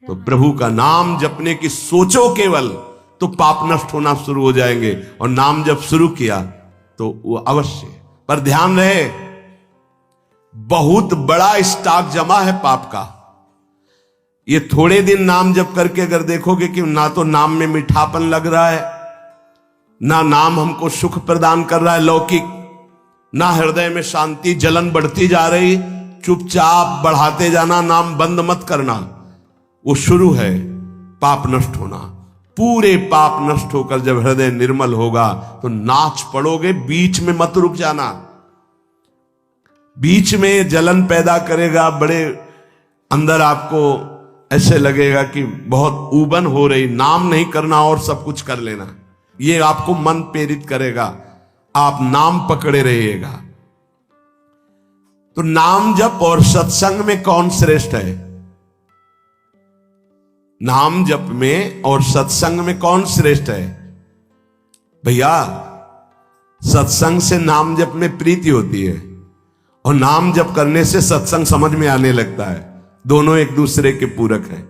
तो प्रभु का नाम जपने की सोचो केवल, तो पाप नष्ट होना शुरू हो जाएंगे। और नाम जब शुरू किया तो वो अवश्य, पर ध्यान रहे बहुत बड़ा स्टॉक जमा है पाप का। ये थोड़े दिन नाम जप करके अगर देखोगे कि ना तो नाम में मीठापन लग रहा है, ना नाम हमको सुख प्रदान कर रहा है लौकिक, ना हृदय में शांति, जलन बढ़ती जा रही, चुपचाप बढ़ाते जाना, नाम बंद मत करना। वो शुरू है पाप नष्ट होना। पूरे पाप नष्ट होकर जब हृदय निर्मल होगा तो नाच पड़ोगे, बीच में मत रुक जाना। बीच में जलन पैदा करेगा, बड़े अंदर आपको ऐसे लगेगा कि बहुत ऊबन हो रही, नाम नहीं करना और सब कुछ कर लेना, ये आपको मन प्रेरित करेगा, आप नाम पकड़े रहिएगा। तो नाम जप और सत्संग में कौन श्रेष्ठ है? नाम जप में और सत्संग में कौन श्रेष्ठ है? भैया सत्संग से नाम जप में प्रीति होती है और नाम जप करने से सत्संग समझ में आने लगता है। दोनों एक दूसरे के पूरक हैं।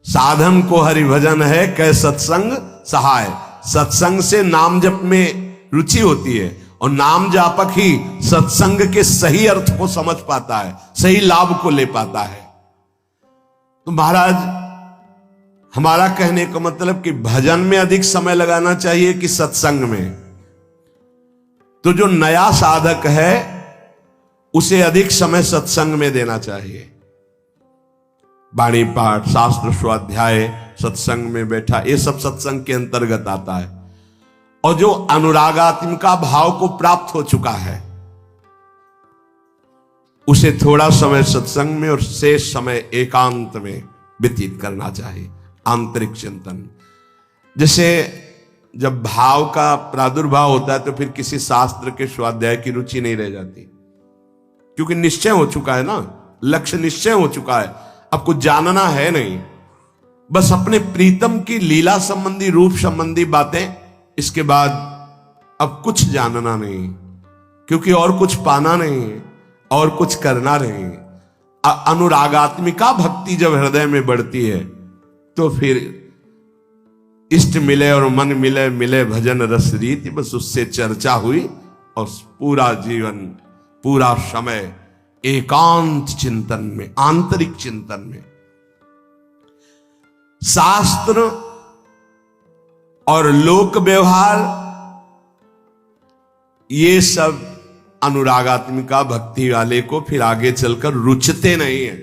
साधन को हरि भजन है, कै सत्संग सहाय। सत्संग से नाम जप में रुचि होती है और नाम जापक ही सत्संग के सही अर्थ को समझ पाता है, सही लाभ को ले पाता है। तो महाराज हमारा कहने का मतलब कि भजन में अधिक समय लगाना चाहिए कि सत्संग में? तो जो नया साधक है उसे अधिक समय सत्संग में देना चाहिए। वाणी पाठ, शास्त्र स्वाध्याय, सत्संग में बैठा, ये सब सत्संग के अंतर्गत आता है। और जो अनुरागात्मिका भाव को प्राप्त हो चुका है उसे थोड़ा समय सत्संग में और शेष समय एकांत में व्यतीत करना चाहिए, आंतरिक चिंतन। जैसे जब भाव का प्रादुर्भाव होता है तो फिर किसी शास्त्र के स्वाध्याय की रुचि नहीं रह जाती, क्योंकि निश्चय हो चुका है ना, लक्ष्य निश्चय हो चुका है, अब कुछ जानना है नहीं, बस अपने प्रीतम की लीला संबंधी, रूप संबंधी बातें, इसके बाद अब कुछ जानना नहीं, क्योंकि और कुछ पाना नहीं, और कुछ करना नहीं। अनुरागात्मिका भक्ति जब हृदय में बढ़ती है तो फिर इष्ट मिले और मन मिले, मिले भजन रस रीति, बस उससे चर्चा हुई और पूरा जीवन, पूरा समय एकांत चिंतन में, आंतरिक चिंतन में। शास्त्र और लोक व्यवहार ये सब अनुरागात्मिका भक्ति वाले को फिर आगे चलकर रुचते नहीं है,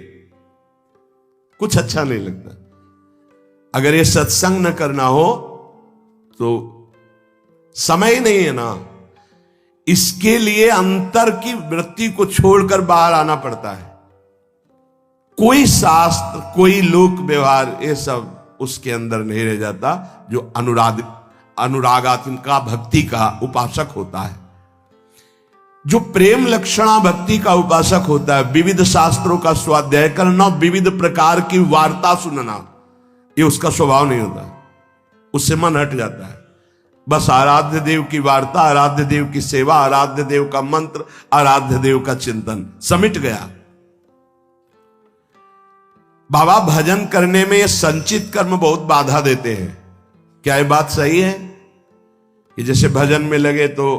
कुछ अच्छा नहीं लगता। अगर ये सत्संग न करना हो तो समय नहीं है ना, इसके लिए अंतर की वृत्ति को छोड़कर बाहर आना पड़ता है। कोई शास्त्र, कोई लोक व्यवहार, ये सब उसके अंदर नहीं रह जाता जो अनुरागात्मिका भक्ति का उपासक होता है। जो प्रेम लक्षणा भक्ति का उपासक होता है, विविध शास्त्रों का स्वाध्याय करना, विविध प्रकार की वार्ता सुनना, ये उसका स्वभाव नहीं होता, उससे मन हट जाता है। बस आराध्य देव की वार्ता, आराध्य देव की सेवा, आराध्य देव का मंत्र, आराध्य देव का चिंतन, समिट गया। बाबा भजन करने में ये संचित कर्म बहुत बाधा देते हैं। क्या ये बात सही है कि जैसे भजन में लगे तो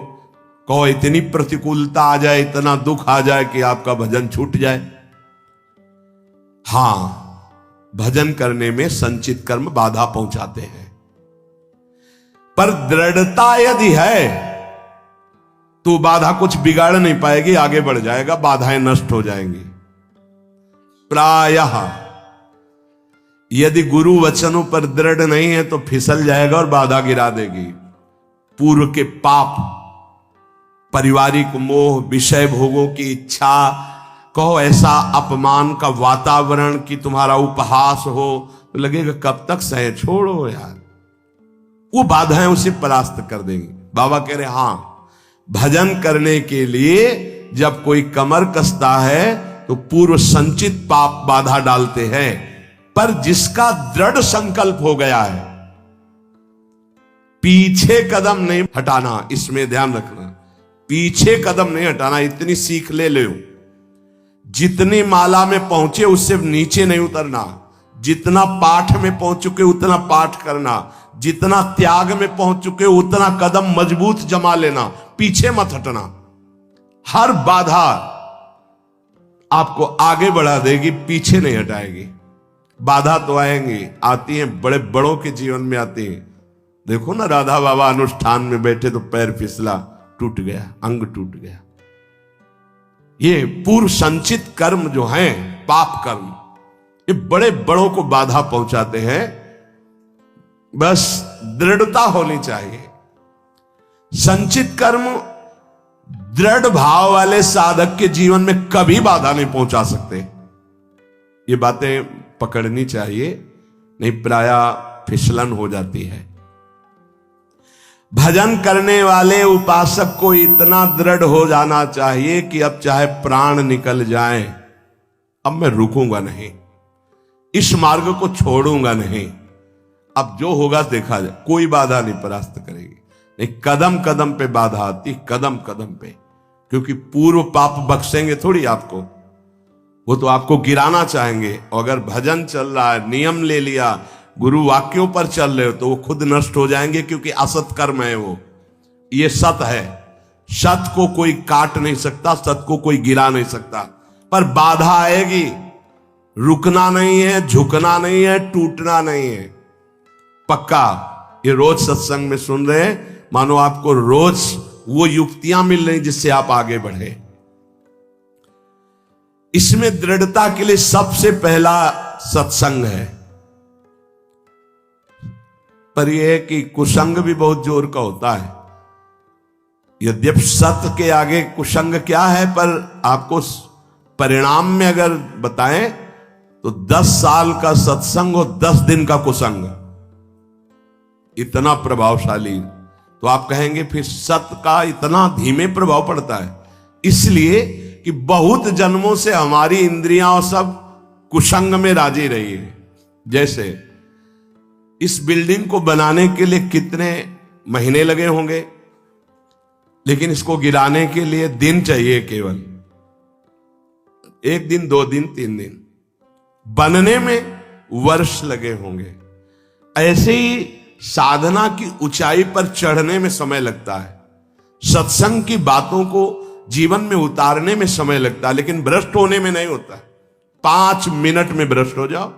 कहो इतनी प्रतिकूलता आ जाए, इतना दुख आ जाए कि आपका भजन छूट जाए? हां, भजन करने में संचित कर्म बाधा पहुंचाते हैं, पर दृढ़ता यदि है तो बाधा कुछ बिगाड़ नहीं पाएगी, आगे बढ़ जाएगा, बाधाएं नष्ट हो जाएंगी। प्रायः यदि गुरु वचनों पर दृढ़ नहीं है तो फिसल जाएगा और बाधा गिरा देगी। पूर्व के पाप, पारिवारिक मोह, विषय भोगों की इच्छा, कहो ऐसा अपमान का वातावरण कि तुम्हारा उपहास हो, तो लगेगा कब तक सहे, छोड़ो यार, वो बाधाएं उसे परास्त कर देंगी। बाबा कह रहे हां, भजन करने के लिए जब कोई कमर कसता है तो पूर्व संचित पाप बाधा डालते हैं, पर जिसका दृढ़ संकल्प हो गया है, पीछे कदम नहीं हटाना, इसमें ध्यान रखना, पीछे कदम नहीं हटाना, इतनी सीख ले लो जितनी माला में पहुंचे उससे नीचे नहीं उतरना, जितना पाठ में पहुंच चुके उतना पाठ करना, जितना त्याग में पहुंच चुके उतना कदम मजबूत जमा लेना, पीछे मत हटना। हर बाधा आपको आगे बढ़ा देगी, पीछे नहीं हटाएगी। बाधा तो आएंगी, आती हैं, बड़े बड़ों के जीवन में आती हैं। देखो ना, राधा बाबा अनुष्ठान में बैठे तो पैर फिसला, टूट गया, अंग टूट गया। ये पूर्व संचित कर्म जो हैं, पाप कर्म, ये बड़े बड़ों को बाधा पहुंचाते हैं। बस दृढ़ता होनी चाहिए। संचित कर्म दृढ़ भाव वाले साधक के जीवन में कभी बाधा नहीं पहुंचा सकते। ये बातें पकड़नी चाहिए, नहीं प्रायः फिसलन हो जाती है। भजन करने वाले उपासक को इतना दृढ़ हो जाना चाहिए कि अब चाहे प्राण निकल जाए, अब मैं रुकूंगा नहीं, इस मार्ग को छोड़ूंगा नहीं। अब जो होगा देखा जाए, कोई बाधा नहीं परास्त करेगी। नहीं, कदम कदम पे बाधा आती, कदम कदम पे, क्योंकि पूर्व पाप बख्शेंगे थोड़ी आपको, वो तो आपको गिराना चाहेंगे। और अगर भजन चल रहा है, नियम ले लिया, गुरु वाक्यों पर चल रहे हो, तो वो खुद नष्ट हो जाएंगे, क्योंकि असत कर्म है वो। ये सत है, सत को कोई काट नहीं सकता, सत को कोई गिरा नहीं सकता। पर बाधा आएगी, रुकना नहीं है, झुकना नहीं है, टूटना नहीं है, पक्का। ये रोज सत्संग में सुन रहे हैं, मानो आपको रोज वो युक्तियां मिल रही जिससे आप आगे बढ़े। इसमें दृढ़ता के लिए सबसे पहला सत्संग है। पर यह है कि कुसंग भी बहुत जोर का होता है। यद्यपि सत्य के आगे कुसंग क्या है, पर आपको परिणाम में अगर बताएं तो 10 साल का सत्संग और 10 दिन का कुसंग, इतना प्रभावशाली। तो आप कहेंगे फिर सत्य का इतना धीमे प्रभाव पड़ता है। इसलिए कि बहुत जन्मों से हमारी इंद्रियां और सब कुसंग में राजी रही है। जैसे इस बिल्डिंग को बनाने के लिए कितने महीने लगे होंगे, लेकिन इसको गिराने के लिए दिन चाहिए, केवल 1 दिन, 2 दिन, 3 दिन। बनने में वर्ष लगे होंगे। ऐसे ही साधना की ऊंचाई पर चढ़ने में समय लगता है, सत्संग की बातों को जीवन में उतारने में समय लगता है, लेकिन भ्रष्ट होने में नहीं होता। 5 मिनट में भ्रष्ट हो जाओ।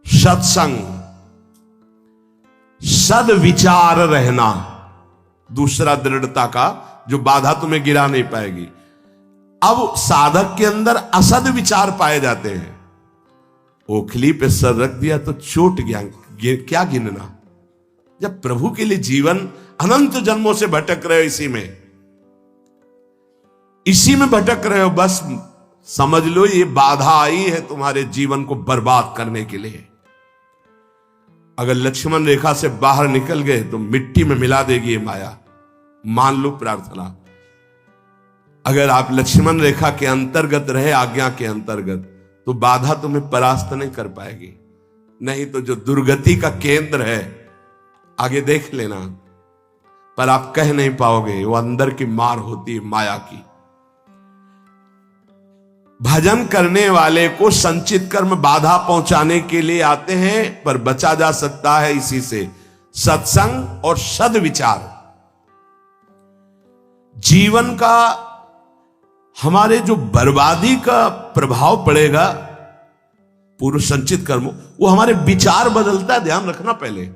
सत्संग, सद्विचार रहना, दूसरा दृढ़ता का, जो बाधा तुम्हें गिरा नहीं पाएगी। अब साधक के अंदर असद विचार पाए जाते हैं। ओखली पे सर रख दिया तो चोट गया, क्या गिनना। जब प्रभु के लिए जीवन अनंत जन्मों से भटक रहे हो, इसी में भटक रहे हो, बस समझ लो ये बाधा आई है तुम्हारे जीवन को बर्बाद करने के लिए। अगर लक्ष्मण रेखा से बाहर निकल गए तो मिट्टी में मिला देगी ये माया, मान लो प्रार्थना। अगर आप लक्ष्मण रेखा के अंतर्गत रहे, आज्ञा के अंतर्गत, तो बाधा तुम्हें परास्त नहीं कर पाएगी। नहीं तो जो दुर्गति का केंद्र है, आगे देख लेना, पर आप कह नहीं पाओगे, वो अंदर की मार होती है माया की। भजन करने वाले को संचित कर्म बाधा पहुंचाने के लिए आते हैं, पर बचा जा सकता है इसी से, सत्संग और सद्विचार। जीवन का हमारे जो बर्बादी का प्रभाव पड़ेगा पूर्व संचित कर्म, वो हमारे विचार बदलता है। ध्यान रखना, पहले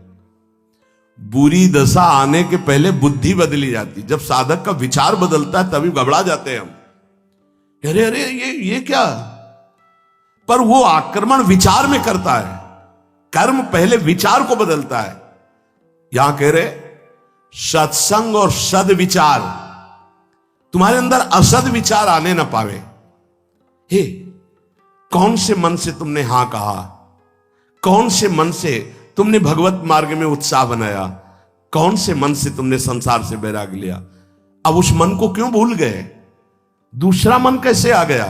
बुरी दशा आने के पहले बुद्धि बदली जाती। जब साधक का विचार बदलता है तभी घबरा जाते हैं हम, अरे अरे ये क्या। पर वो आक्रमण विचार में करता है, कर्म पहले विचार को बदलता है। यहां कह रहे सत्संग और सद्विचार, तुम्हारे अंदर असद विचार आने ना पावे। हे, कौन से मन से तुमने हां कहा, कौन से मन से तुमने भगवत मार्ग में उत्साह बनाया, कौन से मन से तुमने संसार से बैराग लिया। अब उस मन को क्यों भूल गए, दूसरा मन कैसे आ गया।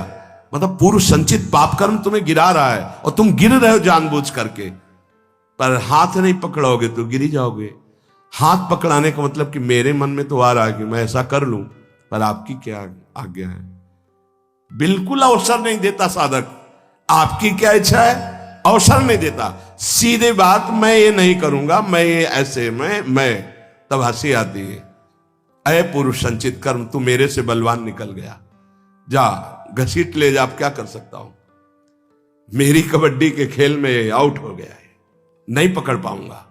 मतलब पूर्व संचित पाप कर्म तुम्हें गिरा रहा है और तुम गिर रहे हो जानबूझ करके, पर हाथ नहीं पकड़ोगे तो गिर जाओगे। हाथ पकड़ाने का मतलब कि मेरे मन में तो आ रहा है कि मैं ऐसा कर लूं, पर आपकी क्या आज्ञा है। बिल्कुल अवसर नहीं देता साधक। आपकी क्या इच्छा है, अवसर नहीं देता। सीधे बात, मैं ये नहीं करूंगा, मैं ये ऐसे मैं तब हंसी आती है। अय पुरुष संचित कर्म, तू मेरे से बलवान निकल गया, जा घसीट ले जा, अब क्या कर सकता हूं। मेरी कबड्डी के खेल में आउट हो गया है, नहीं पकड़ पाऊंगा।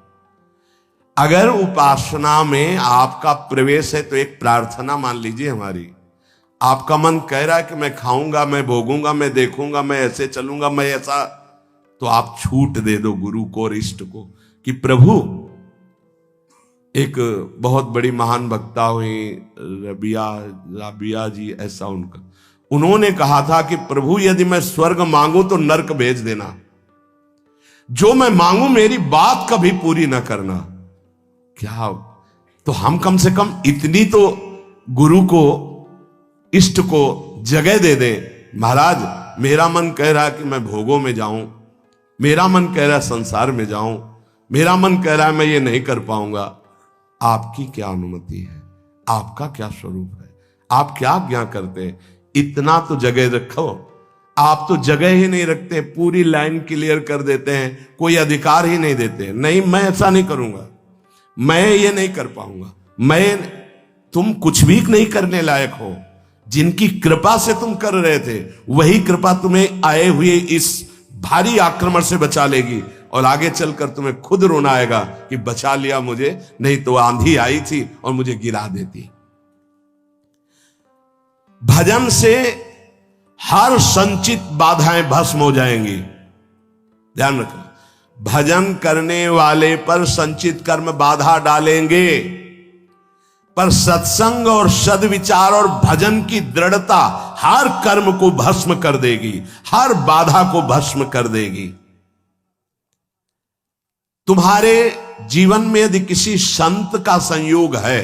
अगर उपासना में आपका प्रवेश है तो एक प्रार्थना मान लीजिए हमारी। आपका मन कह रहा है कि मैं खाऊंगा, मैं भोगूंगा, मैं देखूंगा, मैं ऐसे चलूंगा, मैं ऐसा, तो आप छूट दे दो गुरु को और इष्ट को कि प्रभु। एक बहुत बड़ी महान वक्ता हुई राबिया जी, ऐसा उनका, उन्होंने कहा था कि प्रभु यदि मैं स्वर्ग मांगू तो नरक भेज देना, जो मैं मांगू मेरी बात कभी पूरी ना करना। क्या तो हम कम से कम इतनी तो गुरु को, इष्ट को जगह दे दें। महाराज मेरा मन कह रहा है कि मैं भोगों में जाऊं, मेरा मन कह रहा है संसार में जाऊं, मेरा मन कह रहा है मैं ये नहीं कर पाऊंगा। आपकी क्या अनुमति है, आपका क्या स्वरूप है, आप क्या आज्ञा करते हैं, इतना तो जगह रखो। आप तो जगह ही नहीं रखते, पूरी लाइन क्लियर कर देते हैं, कोई अधिकार ही नहीं देते। नहीं, मैं ऐसा नहीं करूंगा, मैं ये नहीं कर पाऊंगा, तुम कुछ भी नहीं करने लायक हो। जिनकी कृपा से तुम कर रहे थे वही कृपा तुम्हें आए हुए इस भारी आक्रमण से बचा लेगी, और आगे चलकर तुम्हें खुद रोना आएगा कि बचा लिया मुझे, नहीं तो आंधी आई थी और मुझे गिरा देती। भजन से हर संचित बाधाएं भस्म हो जाएंगी। ध्यान रखना, भजन करने वाले पर संचित कर्म बाधा डालेंगे, पर सत्संग और सद्विचार और भजन की दृढ़ता हर कर्म को भस्म कर देगी, हर बाधा को भस्म कर देगी। तुम्हारे जीवन में यदि किसी संत का संयोग है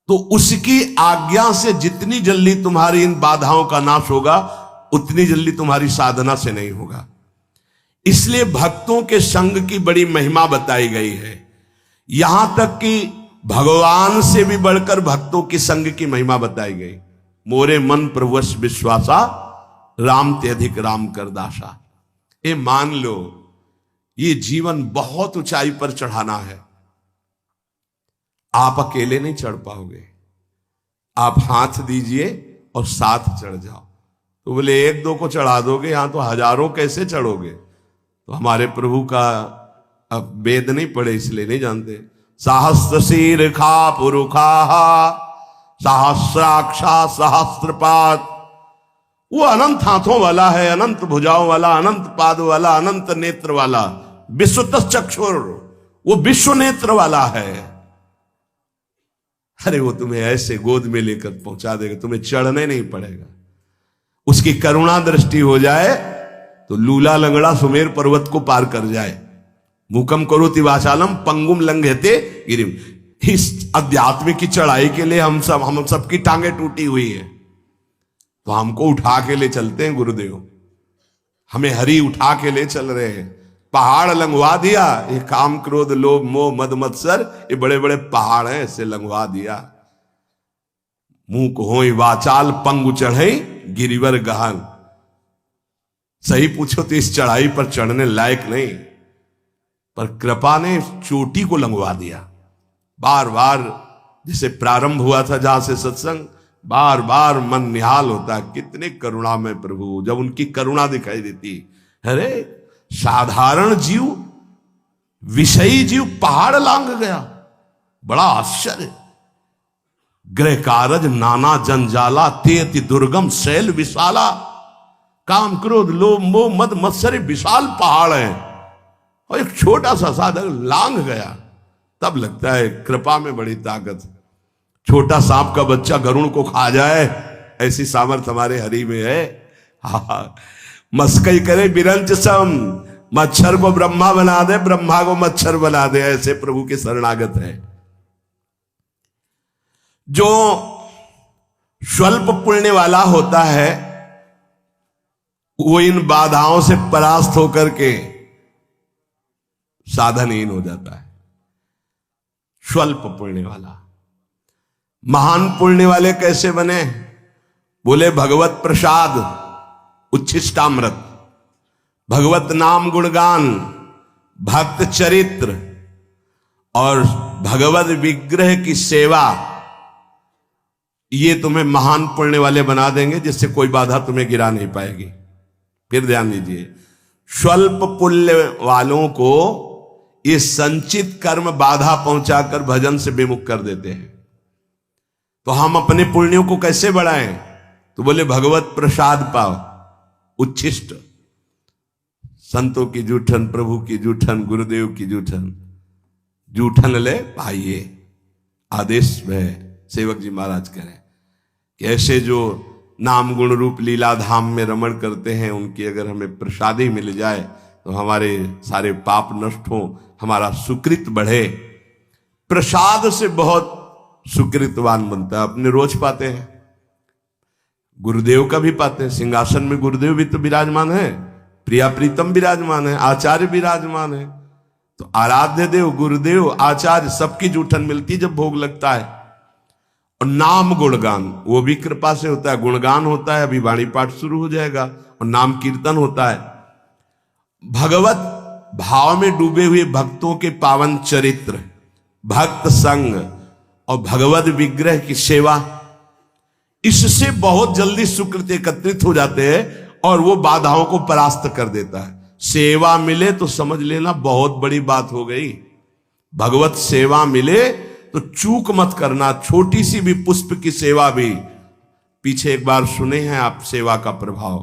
तो उसकी आज्ञा से जितनी जल्दी तुम्हारी इन बाधाओं का नाश होगा, उतनी जल्दी तुम्हारी साधना से नहीं होगा। इसलिए भक्तों के संग की बड़ी महिमा बताई गई है। यहां तक कि भगवान से भी बढ़कर भक्तों की संग की महिमा बताई गई। मोरे मन प्रवश विश्वासा, राम ते अधिक राम कर दासा। ये मान लो, ये जीवन बहुत ऊंचाई पर चढ़ाना है। आप अकेले नहीं चढ़ पाओगे, आप हाथ दीजिए और साथ चढ़ जाओ। तो बोले एक दो को चढ़ा दोगे, यहां तो हजारों कैसे चढ़ोगे। तो हमारे प्रभु का अब वेद नहीं पढ़े इसलिए नहीं जानते। सहस्त्र शीर खा पुरुखा, सहस्राक्षा सहस्त्रपाद। वो अनंत हाथों वाला है, अनंत भुजाओं वाला, अनंत पाद वाला, अनंत नेत्र वाला, विश्वत चक्षुर, वो विश्व नेत्र वाला है। अरे वो तुम्हें ऐसे गोद में लेकर पहुंचा देगा, तुम्हें चढ़ने नहीं पड़ेगा। उसकी करुणा दृष्टि हो जाए तो लूला लंगड़ा सुमेर पर्वत को पार कर जाए। मुकम करोति वाचालम पंगुम लंघयते गिरिम। इस अध्यात्म की चढ़ाई के लिए हम सबकी टांगे टूटी हुई है, तो हमको उठा के ले चलते हैं गुरुदेव। हमें हरि उठा के ले चल रहे हैं। पहाड़ लंघवा दिया, ये काम क्रोध लोभ मोह मद मत्सर, ये बड़े बड़े पहाड़ हैं, इसे लंघवा दिया। मुंह को होई वाचाल पंगु चढ़े गिरिवर गहन। सही पूछो तो इस चढ़ाई पर चढ़ने लायक नहीं, पर कृपा ने चोटी को लंघवा दिया। बार बार जिसे प्रारंभ हुआ था जहां से सत्संग, बार बार मन निहाल होता है, कितने करुणा में प्रभु, जब उनकी करुणा दिखाई देती। अरे साधारण जीव, विषयी जीव पहाड़ लांघ गया, बड़ा आश्चर्य। ग्रह कारज नाना जंजाला, ते अति दुर्गम शैल विशाला। काम क्रोध लोभ मोह मद मत्सर विशाल पहाड़ है, और एक छोटा सा साधक लांघ गया। तब लगता है कृपा में बड़ी ताकत। छोटा सांप का बच्चा गरुड़ को खा जाए, ऐसी सामर्थ हमारे हरि में है। मस्कई करे बिरंच सम, मच्छर को ब्रह्मा बना दे, ब्रह्मा को मच्छर बना दे, ऐसे प्रभु के शरणागत है। जो स्वल्प पुण्य वाला होता है वो इन बाधाओं से परास्त होकर के साधनहीन हो जाता है। स्वल्प पुण्य वाला। महान पुण्य वाले कैसे बने? बोले भगवत प्रसाद उच्छिष्टामृत, भगवत नाम गुणगान, भक्त चरित्र और भगवत विग्रह की सेवा, ये तुम्हें महान पुण्य वाले बना देंगे, जिससे कोई बाधा तुम्हें गिरा नहीं पाएगी। फिर ध्यान दीजिए, स्वल्प पुण्य वालों को ये संचित कर्म बाधा पहुंचाकर भजन से विमुख कर देते हैं। तो हम अपने पुण्यों को कैसे बढ़ाएं? तो बोले भगवत प्रसाद पाओ, उच्छिष्ट, संतों की जूठन, प्रभु की जूठन, गुरुदेव की जूठन, जूठन ले पाइए। आदेश में सेवक जी महाराज कह रहे हैं कि ऐसे जो नाम गुण रूप लीला धाम में रमण करते हैं, उनकी अगर हमें प्रसादी मिल जाए तो हमारे सारे पाप नष्ट हो, हमारा सुकृत बढ़े। प्रसाद से बहुत सुकृतवान बनता है। अपने रोज पाते हैं, गुरुदेव का भी पाते हैं, सिंहासन में गुरुदेव भी तो विराजमान है, प्रिया प्रीतम विराजमान है, आचार्य विराजमान है। तो आराध्य देव, गुरुदेव, आचार्य सबकी जूठन मिलती है जब भोग लगता है। और नाम गुणगान वो भी कृपा से होता है, गुणगान होता है, अभी वाणी पाठ शुरू हो जाएगा, और नाम कीर्तन होता है। भगवत भाव में डूबे हुए भक्तों के पावन चरित्र, भक्त संग और भगवत विग्रह की सेवा, इससे बहुत जल्दी सुकृत एकत्रित हो जाते हैं और वो बाधाओं को परास्त कर देता है। सेवा मिले तो समझ लेना बहुत बड़ी बात हो गई। भगवत सेवा मिले तो चूक मत करना, छोटी सी भी पुष्प की सेवा भी। पीछे एक बार सुने हैं आप सेवा का प्रभाव,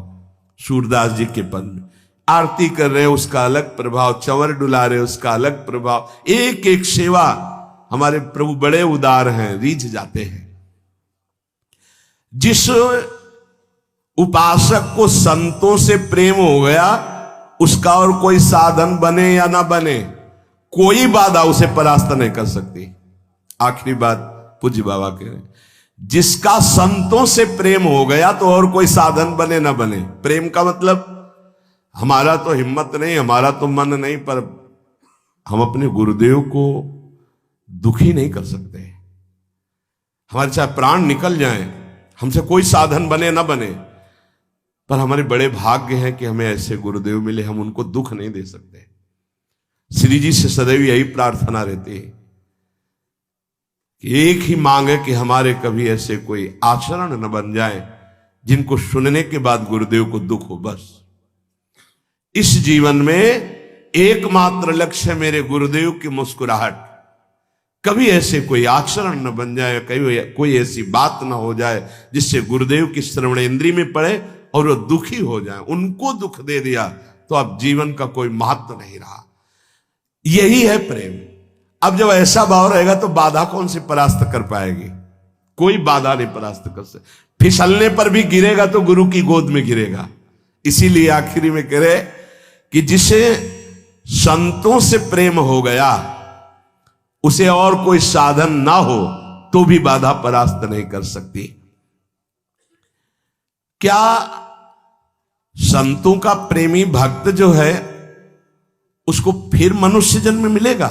सूरदास जी के पद में आरती कर रहे हैं उसका अलग प्रभाव, चंवर डुला रहे उसका अलग प्रभाव। एक एक सेवा, हमारे प्रभु बड़े उदार हैं, रीझ जाते हैं। जिस उपासक को संतों से प्रेम हो गया, उसका और कोई साधन बने या ना बने, कोई बाधा उसे परास्त नहीं कर सकती। आखिरी बात पूज्य बाबा कह रहे हैं, जिसका संतों से प्रेम हो गया तो और कोई साधन बने ना बने। प्रेम का मतलब हमारा तो हिम्मत नहीं, हमारा तो मन नहीं, पर हम अपने गुरुदेव को दुखी नहीं कर सकते। हमारे चाहे प्राण निकल जाएं, हमसे कोई साधन बने ना बने, पर हमारे बड़े भाग्य हैं कि हमें ऐसे गुरुदेव मिले, हम उनको दुख नहीं दे सकते। श्री जी से सदैव यही प्रार्थना रहती है कि एक ही मांग है कि हमारे कभी ऐसे कोई आचरण न बन जाए जिनको सुनने के बाद गुरुदेव को दुख हो। बस इस जीवन में एकमात्र लक्ष्य मेरे गुरुदेव की मुस्कुराहट। कभी ऐसे कोई आचरण न बन जाए, कभी कोई ऐसी बात न हो जाए जिससे गुरुदेव की श्रवण इंद्री में पड़े और वो दुखी हो जाए। उनको दुख दे दिया तो अब जीवन का कोई महत्व नहीं रहा। यही है प्रेम। अब जब ऐसा भाव रहेगा तो बाधा कौन से परास्त कर पाएगी? कोई बाधा नहीं परास्त कर सकती। फिसलने पर भी गिरेगा तो गुरु की गोद में गिरेगा। इसीलिए आखिरी में कह रहे कि जिसे संतों से प्रेम हो गया, उसे और कोई साधन ना हो तो भी बाधा परास्त नहीं कर सकती। क्या संतों का प्रेमी भक्त जो है उसको फिर मनुष्य जन्म मिलेगा?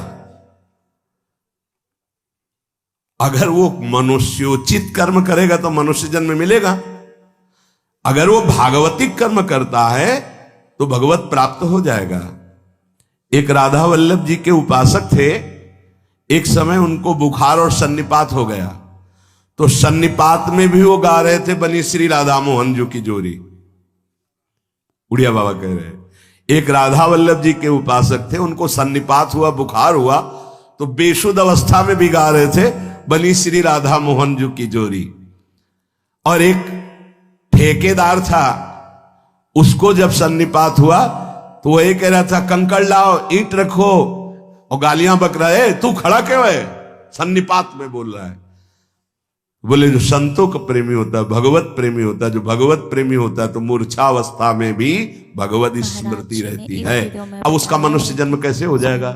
अगर वो मनुष्योचित कर्म करेगा तो मनुष्य जन्म मिलेगा। अगर वो भागवतिक कर्म करता है तो भगवत प्राप्त हो जाएगा। एक राधा वल्लभ जी के उपासक थे। एक समय उनको बुखार और सन्निपात हो गया, तो सन्निपात में भी वो गा रहे थे बनी श्री राधा मोहन जी की जोरी। उड़िया बाबा कह रहे हैं, एक राधा वल्लभ जी के उपासक थे, उनको सन्निपात हुआ, बुखार हुआ, तो बेशुद्ध अवस्था में भी गा रहे थे बनी श्री राधा मोहन जी की जोरी। और एक ठेकेदार था, उसको जब सन्निपात हुआ तो वो ये कह रहा था कंकड़ लाओ, ईंट रखो, और गालियां बक रहा है, तू खड़ा क्यों है? सन्निपात में बोल रहा है। बोले जो संतों का प्रेमी होता है, भगवत प्रेमी होता है, जो भगवत प्रेमी होता है तो मूर्छावस्था में भी भगवत स्मृति रहती है। अब उसका मनुष्य जन्म कैसे हो जाएगा?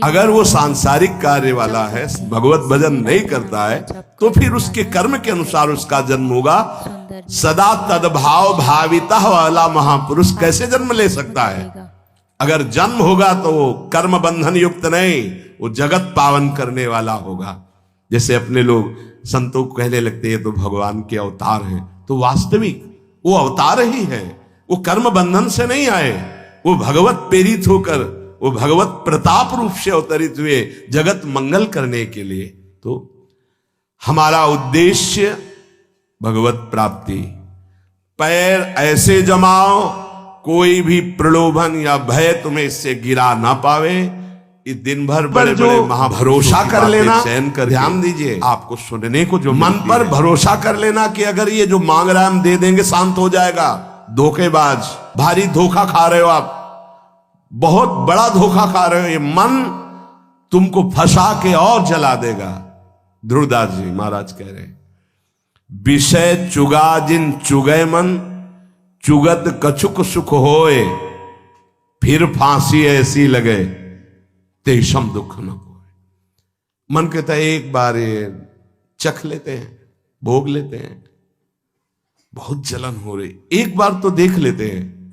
अगर वो सांसारिक कार्य वाला है, भगवत भजन नहीं करता है, तो फिर उसके कर्म के अनुसार उसका जन्म होगा। सदा तद्भाव भाविता वाला महापुरुष कैसे जन्म ले सकता है? अगर जन्म होगा तो वो कर्म बंधन युक्त नहीं, वो जगत पावन करने वाला होगा। जैसे अपने लोग संतों को कहने लगते हैं तो भगवान के अवतार हैं, तो वास्तविक वो अवतार ही है, वो कर्म बंधन से नहीं आए, वो भगवत प्रेरित होकर, वो भगवत प्रताप रूप से अवतरित हुए जगत मंगल करने के लिए। तो हमारा उद्देश्य भगवत प्राप्ति। पैर ऐसे जमाओ कोई भी प्रलोभन या भय तुम्हें इससे गिरा ना पावे। इस दिन भर बड़े बड़े भरोसा कर लेना, चयन कर ध्यान दीजिए, आपको सुनने को जो मन पर भरोसा कर लेना कि अगर ये जो मांग रहा है हम दे देंगे, शांत हो जाएगा। धोखेबाज, भारी धोखा खा रहे हो आप, बहुत बड़ा धोखा खा रहे हो। ये मन तुमको फंसा के और जला देगा। ध्रुवदास जी महाराज कह रहे हैं, विषय चुगा जिन चुगय मन, चुगत कछुक सुख होए, फिर फांसी ऐसी लगे तेषम दुख न होए। मन कहता है एक बार ये चख लेते हैं, भोग लेते हैं, बहुत जलन हो रही, एक बार तो देख लेते हैं,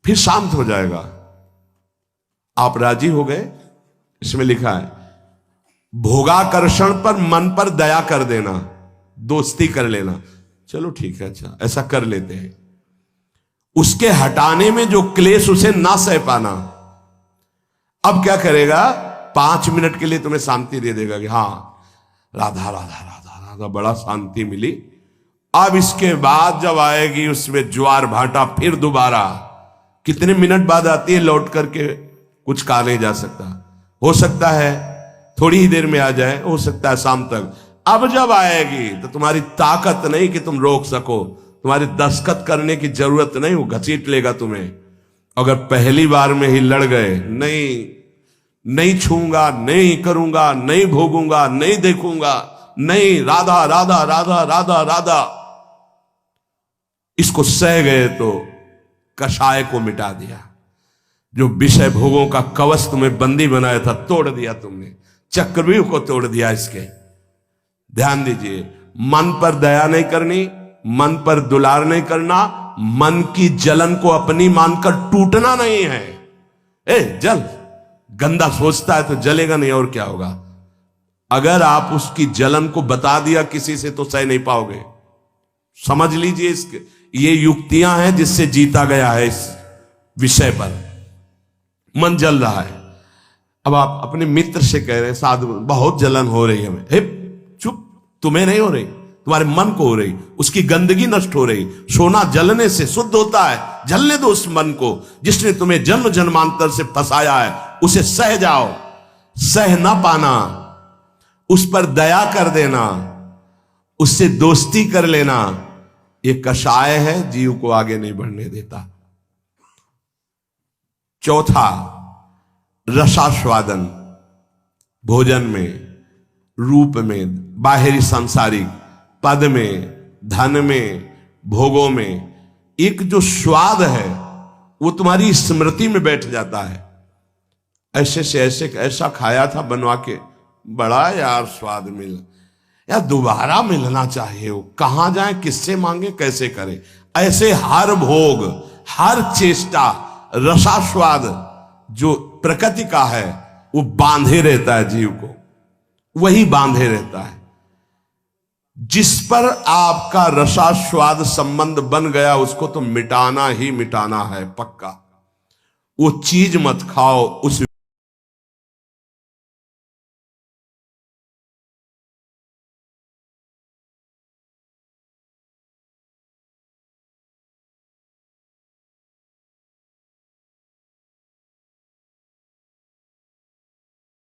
फिर शांत हो जाएगा। आप राजी हो गए? इसमें लिखा है भोगाकर्षण पर मन पर दया कर देना, दोस्ती कर लेना। चलो ठीक है, अच्छा ऐसा कर लेते हैं। उसके हटाने में जो क्लेश उसे ना सह पाना, अब क्या करेगा? 5 मिनट के लिए तुम्हें शांति दे देगा कि हाँ राधा राधा राधा राधा, बड़ा शांति मिली। अब इसके बाद जब आएगी उसमें ज्वार भाटा, फिर दोबारा कितने मिनट बाद आती है, लौट करके कुछ कहा नहीं जा सकता। हो सकता है थोड़ी ही देर में आ जाए, हो सकता है शाम तक। अब जब आएगी तो तुम्हारी ताकत नहीं कि तुम रोक सको, तुम्हारी दस्तखत करने की जरूरत नहीं, वो घसीट लेगा तुम्हें। अगर पहली बार में ही लड़ गए, नहीं छूंगा, नहीं करूंगा, नहीं भोगूंगा, नहीं देखूंगा, नहीं राधा राधा राधा राधा राधा, इसको सह गए तो कषाय को मिटा दिया। जो विषय भोगों का कवच तुम्हें बंदी बनाया था, तोड़ दिया तुमने, चक्रव्यूह को तोड़ दिया इसके। ध्यान दीजिए, मन पर दया नहीं करनी, मन पर दुलार नहीं करना, मन की जलन को अपनी मानकर टूटना नहीं है। जल गंदा सोचता है तो जलेगा नहीं, और क्या होगा? अगर आप उसकी जलन को बता दिया किसी से तो सह नहीं पाओगे। समझ लीजिए, इसके ये युक्तियां हैं जिससे जीता गया है इस विषय पर। मन जल रहा है, अब आप अपने मित्र से कह रहे हैं साधु बहुत जलन हो रही है हमें, चुप, तुम्हें नहीं हो रही, तुम्हारे मन को हो रही, उसकी गंदगी नष्ट हो रही। सोना जलने से शुद्ध होता है, जलने दो उस मन को जिसने तुम्हें जन्म जन्मांतर से फंसाया है, उसे सह जाओ। सह ना पाना, उस पर दया कर देना, उससे दोस्ती कर लेना, ये कषाय है, जीव को आगे नहीं बढ़ने देता। चौथा, रसास्वादन। भोजन में, रूप में, बाहरी सांसारिक पद में, धन में, भोगों में एक जो स्वाद है वो तुम्हारी स्मृति में बैठ जाता है। ऐसे से ऐसे ऐसा खाया था बनवा के, बड़ा यार स्वाद मिला, यार दोबारा मिलना चाहिए। वो कहां जाए, किससे मांगे, कैसे करे। ऐसे हर भोग, हर चेष्टा, रसास्वाद जो प्रकृति का है वो बांधे रहता है जीव को, वही बांधे रहता है। जिस पर आपका रसास्वाद संबंध बन गया उसको तो मिटाना ही मिटाना है पक्का। वो चीज मत खाओ, उस